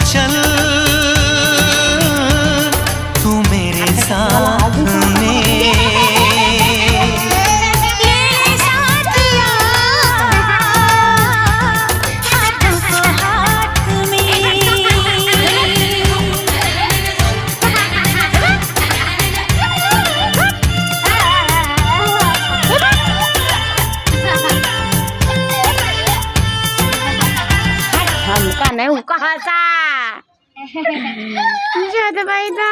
चल तू मेरे साथ में। हमका नहीं उका हसा मुझे तो भाई था